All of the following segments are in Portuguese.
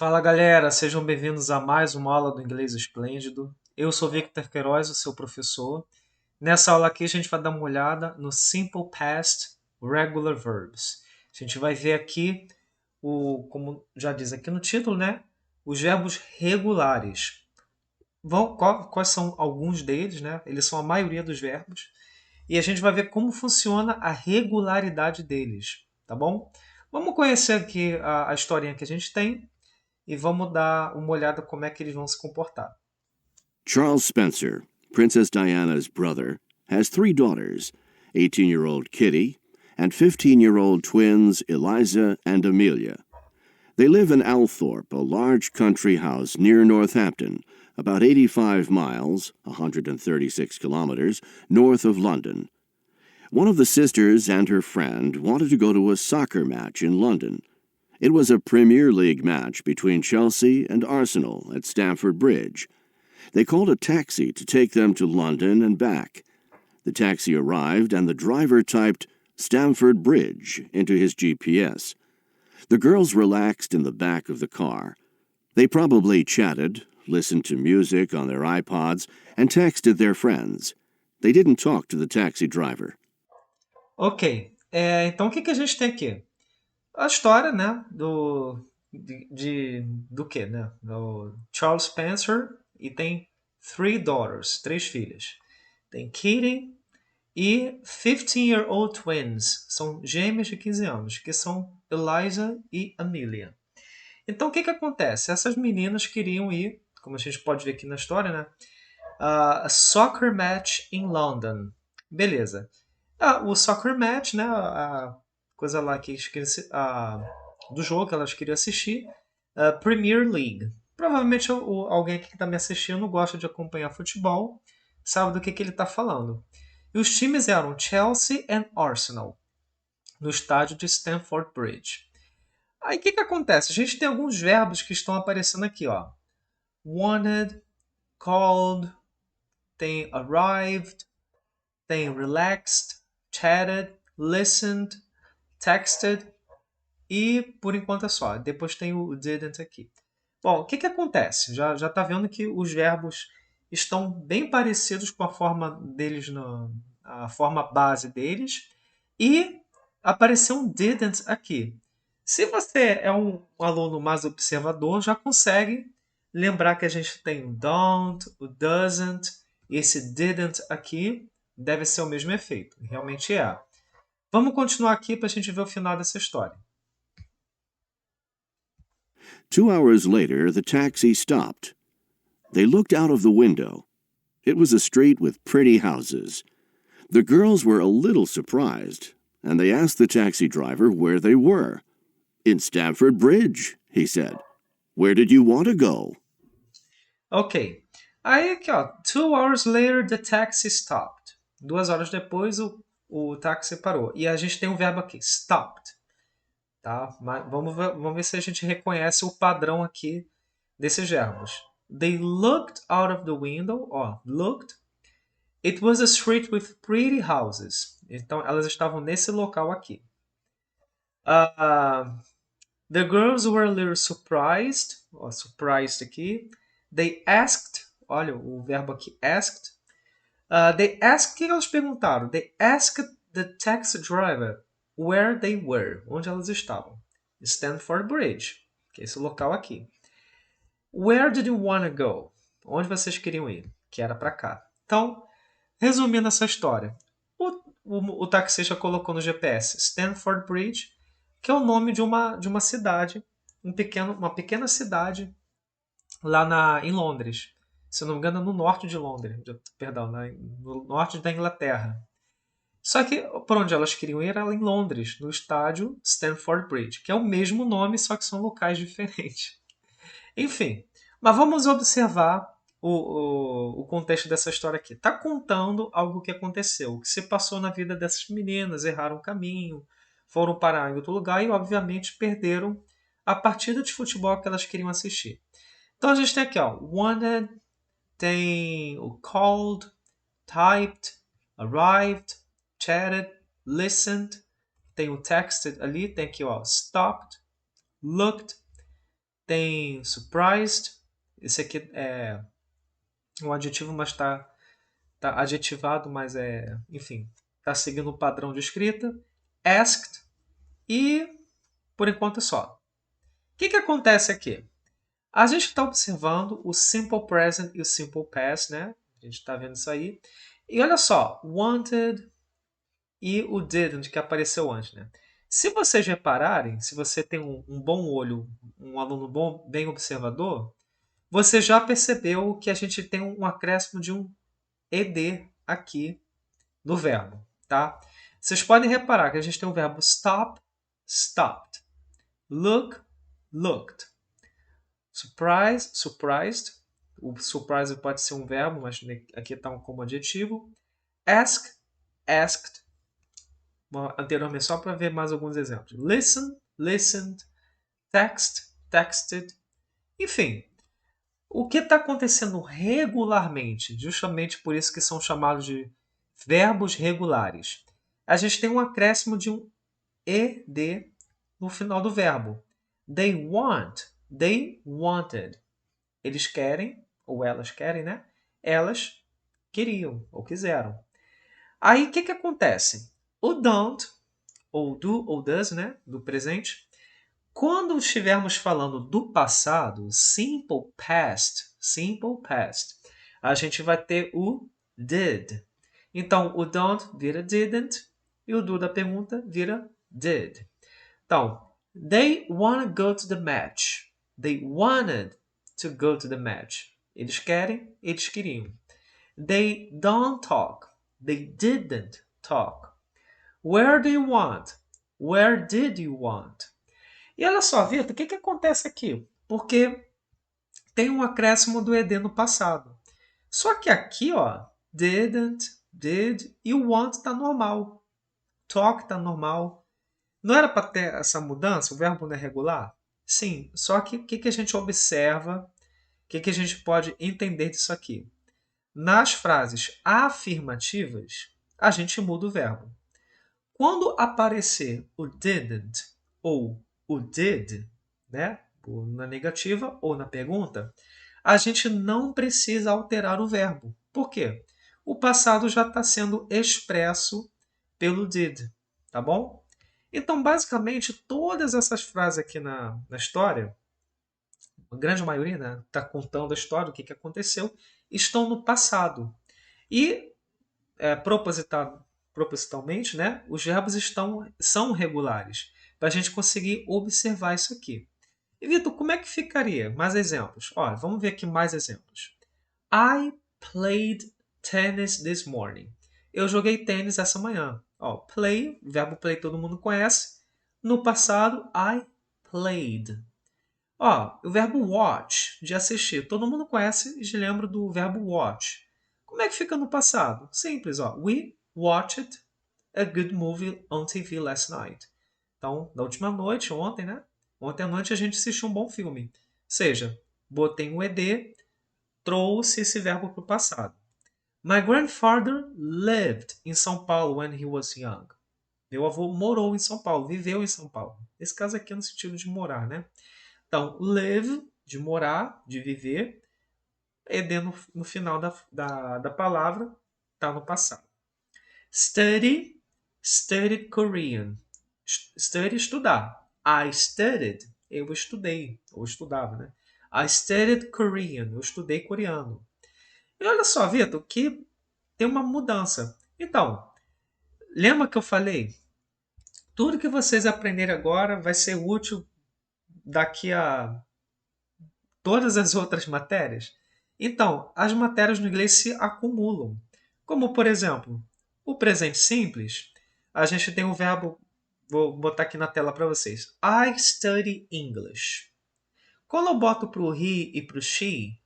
Fala galera, sejam bem-vindos a mais uma aula do Inglês Esplêndido. Eu sou Victor Queiroz, o seu professor. Nessa aula aqui a gente vai dar uma olhada no Simple Past Regular Verbs. A gente vai ver aqui, como já diz aqui no título, né? Os verbos regulares. Quais são alguns deles, né? Eles são a maioria dos verbos. E a gente vai ver como funciona a regularidade deles, tá bom? Vamos conhecer aqui a historinha que a gente tem e vamos dar uma olhada como é que eles vão se comportar. Charles Spencer, Princess Diana's brother, has three daughters, 18-year-old Kitty and 15-year-old twins Eliza and Amelia. They live in Althorpe, a large country house near Northampton, about 85 miles, 136 kilometers, north of London. One of the sisters and her friend wanted to go to a soccer match in London. It was a Premier League match between Chelsea and Arsenal at Stamford Bridge. They called a taxi to take them to London and back. The taxi arrived and the driver typed Stamford Bridge into his GPS. The girls relaxed in the back of the car. They probably chatted, listened to music on their iPods, and texted their friends. They didn't talk to the taxi driver. Ok, então o que a gente tem aqui? A história, né, do que, né? Do Charles Spencer e tem three daughters, três filhas. Tem Kitty e 15-year-old twins, são gêmeas de 15 anos, que são Eliza e Amelia. Então o que acontece? Essas meninas queriam ir, como a gente pode ver aqui na história, né? A soccer match in London. Beleza. O soccer match, né? A coisa lá do jogo que elas queriam assistir, a Premier League. Provavelmente alguém aqui que está me assistindo gosta de acompanhar futebol, sabe do que ele está falando. E os times eram Chelsea e Arsenal, no estádio de Stamford Bridge. Aí o que acontece? A gente tem alguns verbos que estão aparecendo aqui, ó. Wanted, called, tem arrived, tem relaxed, chatted, listened, texted e por enquanto é só. Depois tem o didn't aqui. Bom, o que acontece? Já está vendo que os verbos estão bem parecidos com a forma deles, a forma base deles. E apareceu um didn't aqui. Se você é um aluno mais observador, já consegue lembrar que a gente tem o don't, o doesn't, e esse didn't aqui deve ser o mesmo efeito. Realmente é. Vamos continuar aqui para a gente ver o final dessa história. 2 hours later, the taxi stopped. They looked out of the window. It was a street with pretty houses. The girls were a little surprised, and they asked the taxi driver where they were. In Stamford Bridge, he said. Where did you want to go? Ok. Aí aqui, ó. 2 hours later, the taxi stopped. 2 horas depois, o táxi parou. E a gente tem um verbo aqui, stopped. Tá? Mas vamos ver se a gente reconhece o padrão aqui desses verbos. They looked out of the window. Ó, looked. It was a street with pretty houses. Então, elas estavam nesse local aqui. The girls were a little surprised. Ó, surprised aqui. They asked. Olha o verbo aqui, asked. They asked. O que elas perguntaram? They asked the taxi driver where they were. Onde elas estavam. Stamford Bridge. Que é esse local aqui. Where did you want to go? Onde vocês queriam ir? Que era para cá. Então, resumindo essa história. O taxista colocou no GPS Stamford Bridge, que é o nome de uma cidade, uma pequena cidade lá em Londres. Se eu não me engano, no norte de Londres. Perdão, no norte da Inglaterra. Só que por onde elas queriam ir era em Londres, no estádio Stamford Bridge, que é o mesmo nome, só que são locais diferentes. Enfim, mas vamos observar o contexto dessa história aqui. Está contando algo que aconteceu, o que se passou na vida dessas meninas, erraram o caminho, foram parar em outro lugar e, obviamente, perderam a partida de futebol que elas queriam assistir. Então a gente tem aqui, ó, wanted, tem o called, typed, arrived, chatted, listened, tem o texted ali, tem aqui, ó, stopped, looked, tem surprised. Esse aqui é um adjetivo, mas tá adjetivado, mas enfim, tá seguindo o padrão de escrita. Asked e por enquanto é só. O que acontece aqui? A gente está observando o simple present e o simple past, né? A gente está vendo isso aí. E olha só, wanted e o didn't que apareceu antes, né? Se vocês repararem, se você tem um bom olho, um aluno bom, bem observador, você já percebeu que a gente tem um acréscimo de um ed aqui no verbo, tá? Vocês podem reparar que a gente tem o verbo stop, stopped, look, looked, surprise, surprised. O surprise pode ser um verbo, mas aqui está como adjetivo. Ask, asked. Anteriormente, só para ver mais alguns exemplos. Listen, listened, text, texted. Enfim, o que está acontecendo regularmente, justamente por isso que são chamados de verbos regulares. A gente tem um acréscimo de um ed no final do verbo. They want, they wanted. Eles querem, ou elas querem, né? Elas queriam ou quiseram. Aí o que acontece? O don't, ou do ou does, né? Do presente. Quando estivermos falando do passado, simple past, a gente vai ter o did. Então, o don't vira didn't e o do da pergunta vira did. Então, they want to go to the match. They wanted to go to the match. Eles querem, eles queriam. They don't talk. They didn't talk. Where do you want? Where did you want? E olha só, Vitor, o que acontece aqui? Porque tem um acréscimo do ed no passado. Só que aqui, ó, didn't, did e o want está normal. Talk está normal. Não era para ter essa mudança? O verbo não é regular? Sim, só que o que a gente observa? O que a gente pode entender disso aqui? Nas frases afirmativas, a gente muda o verbo. Quando aparecer o didn't ou o did, né, na negativa ou na pergunta, a gente não precisa alterar o verbo. Por quê? O passado já está sendo expresso pelo did, tá bom? Então, basicamente, todas essas frases aqui na história, a grande maioria, né, está contando a história, o que aconteceu, estão no passado. E, propositalmente, né, os verbos são regulares, para a gente conseguir observar isso aqui. E, Vitor, como é que ficaria? Mais exemplos. Olha, vamos ver aqui mais exemplos. I played tennis this morning. Eu joguei tênis essa manhã. Ó, play, o verbo play todo mundo conhece. No passado, I played. Ó, o verbo watch, de assistir. Todo mundo conhece e lembra do verbo watch. Como é que fica no passado? Simples, ó. We watched a good movie on TV last night. Então, na última noite, ontem, né? Ontem à noite a gente assistiu um bom filme. Ou seja, botei um ed, trouxe esse verbo para o passado. My grandfather lived in São Paulo when he was young. Meu avô morou em São Paulo, viveu em São Paulo. Esse caso aqui é no sentido de morar, né? Então, live, de morar, de viver, ed no final da palavra, está no passado. Study, studied Korean. Study, estudar. I studied, eu estudei, ou estudava, né? I studied Korean, eu estudei coreano. E olha só, Vitor, que tem uma mudança. Então, lembra que eu falei? Tudo que vocês aprenderem agora vai ser útil daqui a todas as outras matérias. Então, as matérias no inglês se acumulam. Como, por exemplo, o presente simples, a gente tem o verbo, vou botar aqui na tela para vocês. I study English. Quando eu boto para o he e para o she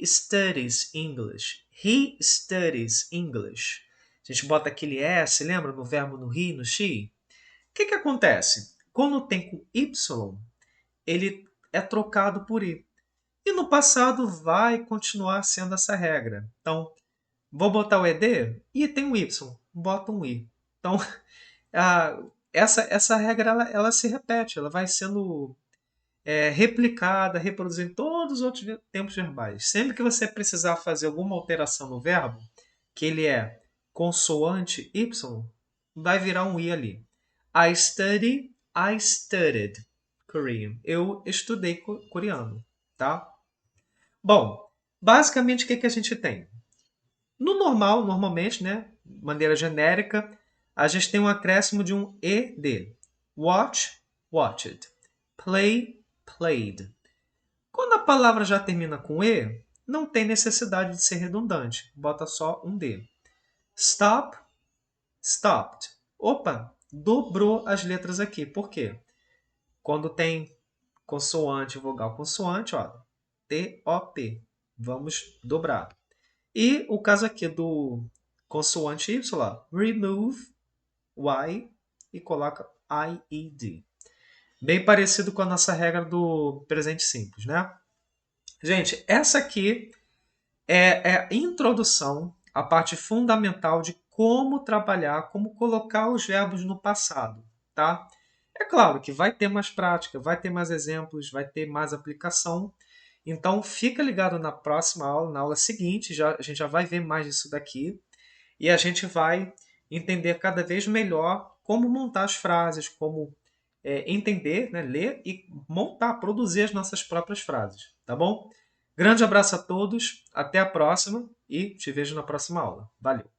studies English. He studies English. A gente bota aquele S, lembra no verbo no he, no she? O que acontece? Quando tem com Y, ele é trocado por I. E no passado vai continuar sendo essa regra. Então, vou botar o ED e tem um Y. Bota um I. Então, essa regra ela se repete, ela vai sendo replicada, reproduzida em todos os outros tempos verbais. Sempre que você precisar fazer alguma alteração no verbo, que ele é consoante Y, vai virar um I ali. I studied Korean. Eu estudei coreano, tá? Bom, basicamente o que a gente tem? No normal, normalmente, né, de maneira genérica, a gente tem um acréscimo de um ED. Watch, watched. Play, played. Quando a palavra já termina com E, não tem necessidade de ser redundante. Bota só um D. Stop, stopped. Opa, dobrou as letras aqui. Por quê? Quando tem consoante, vogal consoante, ó, T-O-P. Vamos dobrar. E o caso aqui do consoante Y, remove Y e coloca I-E-D. Bem parecido com a nossa regra do presente simples, né? Gente, essa aqui é a introdução, a parte fundamental de como trabalhar, como colocar os verbos no passado, tá? É claro que vai ter mais prática, vai ter mais exemplos, vai ter mais aplicação. Então, fica ligado na próxima aula, na aula seguinte, a gente já vai ver mais disso daqui e a gente vai entender cada vez melhor como montar as frases, como entender, né, ler e montar, produzir as nossas próprias frases, tá bom? Grande abraço a todos, até a próxima e te vejo na próxima aula. Valeu!